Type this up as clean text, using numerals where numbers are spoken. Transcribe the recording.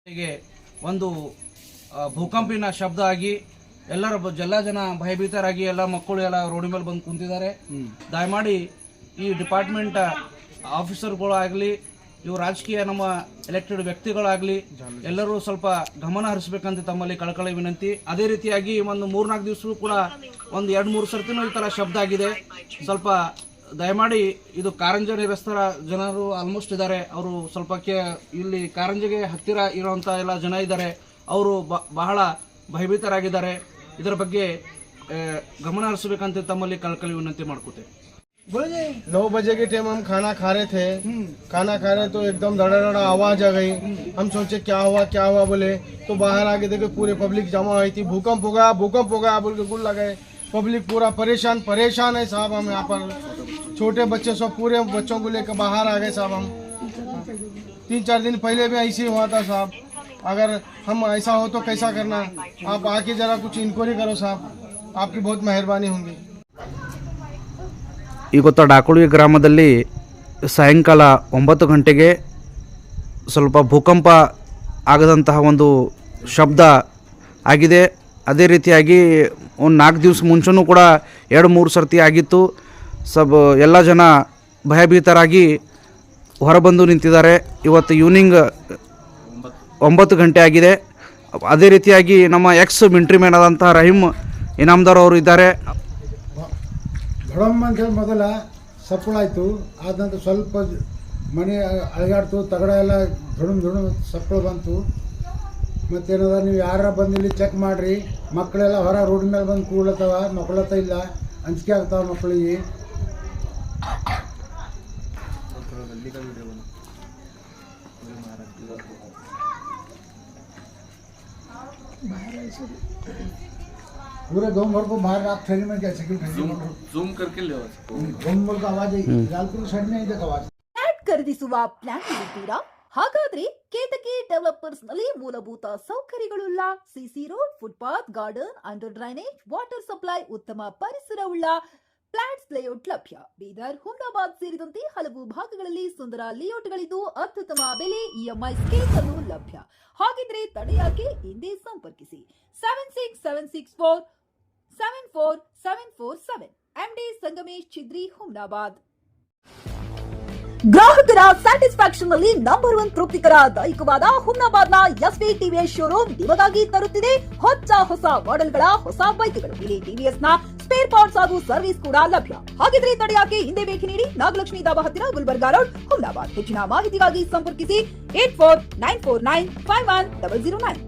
ಹೀಗೆ ಒಂದು ಭೂಕಂಪಿನ ಶಬ್ದ ಆಗಿ ಎಲ್ಲ ಜನ ಭಯಭೀತರಾಗಿ ಎಲ್ಲ ಮಕ್ಕಳು ಎಲ್ಲ ರೋಡಿ ಮೇಲೆ ಬಂದು ಕುಂತಿದ್ದಾರೆ. ದಯಮಾಡಿ ಈ ಡಿಪಾರ್ಟ್ಮೆಂಟ್ ಆಫೀಸರ್ಗಳಾಗಲಿ ಇವು ರಾಜಕೀಯ ನಮ್ಮ ಎಲೆಕ್ಟೆಡ್ ವ್ಯಕ್ತಿಗಳಾಗಲಿ ಎಲ್ಲರೂ ಸ್ವಲ್ಪ ಗಮನ ಹರಿಸಬೇಕಂತ ತಮ್ಮಲ್ಲಿ ಕಳಕಳಿ ವಿನಂತಿ. ಅದೇ ರೀತಿಯಾಗಿ ಒಂದು 3-4 ದಿವಸವೂ ಕೂಡ ಒಂದು 2-3 ಸರ್ತಿನೂ ಈ ಥರ ಶಬ್ದ ಆಗಿದೆ. ಸ್ವಲ್ಪ ದಯಮಾಡಿ ಇದು ಕಾರಂಜಿ ನೆರೆಸ್ತರ ಜನರು ಆಲ್ಮೋಸ್ಟ್ ಇದ್ದಾರೆ. ಅವರು ಸ್ವಲ್ಪ ಇಲ್ಲಿ ಕಾರಂಜಿಗೆ ಹತ್ತಿರ ಇರುವಂಥ ಎಲ್ಲ ಜನ ಇದ್ದಾರೆ. ಅವರು ಬಹಳ ಭಯಭೀತರಾಗಿದ್ದಾರೆ. ಇದರ ಬಗ್ಗೆ ಗಮನ ಹರಿಸಬೇಕಂತ ತಮ್ಮಲ್ಲಿ ಕಳಕಳಿ ವಿನಂತಿ ಮಾಡ್ಕೋತೆ. 9 बजे के टाइम हम खाना खा रहे थे. खाना खा रहे तो एकदम धड़ा आवाज आ गई. हम सोचे क्या हुआ बोले तो बाहर आके देखे पूरे पब्लिक जमा हुई थी. भूकंप हो गया बोल के गुल लगाए. पब्लिक पूरा परेशान है साहब. हम यहाँ पर छोटे बच्चे सब पूरे बच्चों को लेकर बाहर आ गए साहब. हम 3-4 दिन पहले भी ऐसे ही हुआ था साहब. अगर हम ऐसा हो तो कैसा करना. आप आके जरा कुछ इंक्वायरी करो साहब. आपकी बहुत मेहरबानी होगी. ಇವತ್ತು ಡಾಕುಳಿ ಗ್ರಾಮದಲ್ಲಿ ಸಾಯಂಕಾಲ 9 ಗಂಟೆಗೆ ಸ್ವಲ್ಪ ಭೂಕಂಪ ಆಗದಂತಹ ಒಂದು ಶಬ್ದ ಆಗಿದೆ. ಅದೇ ರೀತಿಯಾಗಿ ಒಂದು 4 ದಿವಸ ಮುಂಚೆನೂ ಕೂಡ 2-3 ಸರ್ತಿ ಆಗಿತ್ತು. ಎಲ್ಲ ಜನ ಭಯಭೀತರಾಗಿ ಹೊರಬಂದು ನಿಂತಿದ್ದಾರೆ. ಇವತ್ತು ಈವ್ನಿಂಗ್ 9 ಗಂಟೆ ಆಗಿದೆ. ಅದೇ ರೀತಿಯಾಗಿ ನಮ್ಮ ಎಕ್ಸ್ ಮಿಲಿಟರಿ ಮ್ಯಾನ್ ಆದಂಥ ರಹೀಮ್ ಇನಾಮ್ದಾರ್ ಅವರು ಇದ್ದಾರೆ. ಭಡಮ್ ಅಂತ ಮೊದಲ ಸಪ್ಪಳಾಯಿತು. ಆದ ನಂತರ ಸ್ವಲ್ಪ ಮನೆ ಅಳಗಾಡ್ತು. ತಗಡ ಎಲ್ಲ ಧುಣು ಸಪ್ಪಳ ಬಂತು. ಮತ್ತೇನದ ನೀವು ಯಾರ ಬಂದಿಲ್ಲಿ ಚೆಕ್ ಮಾಡಿರಿ. ಮಕ್ಕಳೆಲ್ಲ ಹೊರ ರೋಡ್ ಮೇಲೆ ಬಂದು ಕೂಡ್ಲತ್ತವ. ಮಕ್ಕಳತ್ತ ಇಲ್ಲ, ಅಂಜಿಕೆ ಆಗ್ತಾವ ಮಕ್ಕಳಿಗೆ. पूरे गांव भर को बाहर आप ट्रेन में कैसे ಜೂಮ್ करके ले गांव भर का आवाज है. लालपुर साइड में ಇದಕ್ಕೆ आवाज. ಫ್ಲಾಟ್ ಖರೀದಿಸುವ ಪ್ಲಾನ್ ಇರುತ್ತೀರಾ? ಹಾಗಾದ್ರೆ ಕೇತಕಿ ಡೆವಲಪರ್ಸ್ ನಲ್ಲಿ ಮೂಲಭೂತ ಸೌಕರ್ಯಗಳುಳ್ಳ CC road, footpath, garden, under drainage, water supply, ಉತ್ತಮ ಪರಿಸರವುಳ್ಳ ಫ್ಲಾಟ್ಸ್ ಲೇಔಟ್ ಲಭ್ಯ. ಬೀದರ್, ಹುಮ್ನಾಬಾದ್ ಸೇರಿದಂತೆ ಹಲವು ಭಾಗಗಳಲ್ಲಿ ಸುಂದರ ಲೇಔಟ್ಗಳಿದ್ದು ಅತ್ಯುತ್ತಮ ಬೆಲೆ, ಇಎಂಐ ಸ್ಕೀಮ್ ಅನ್ನು ಲಭ್ಯ. ಹಾಗಿದ್ರೆ ತಡೆಯಾಕೆ ಹಿಂದೆ ಸಂಪರ್ಕಿಸಿ 7676474747 MD ಸಂಗಮೇಶ್ ಚಿದ್ರಿ, ಹುಮ್ನಾಬಾದ್. ಗ್ರಾಹಕರ ಸ್ಯಾಟಿಸ್ಫ್ಯಾಕ್ಷನ್ ನಲ್ಲಿ ನಂಬರ್ 1 ತೃಪ್ತಿಕರ ದೈಹಿಕವಾದ ಹುಮ್ನಾಬಾದ್ನ ಎಸ್ವಿ ಟಿವಿಎಸ್ ಶೋರೂಮ್ ನಿಮಗಾಗಿ ತರುತ್ತಿದೆ ಹೊಸ ಮಾಡೆಲ್ಗಳ ಹೊಸ ಬೈಕ್ಗಳು. ಇಲ್ಲಿ ಟಿವಿಎಸ್ ನ ಸ್ಪೇರ್ ಪಾರ್ಟ್ಸ್ ಹಾಗೂ ಸರ್ವಿಸ್ ಕೂಡ ಲಭ್ಯ. ಹಾಗಿದ್ರೆ ತಡೆಯಾಕೆ ಹಿಂದೆ ಭೇಟಿ ನೀಡಿ. ನಾಗಲಕ್ಷ್ಮಿ ದಾಬಾ ಹತ್ತಿರ, ಗುಲ್ಬರ್ಗಾ ರೋಡ್, ಹುಮ್ನಾಬಾದ್. ಹೆಚ್ಚಿನ ಮಾಹಿತಿಗಾಗಿ ಸಂಪರ್ಕಿಸಿ 8494951009.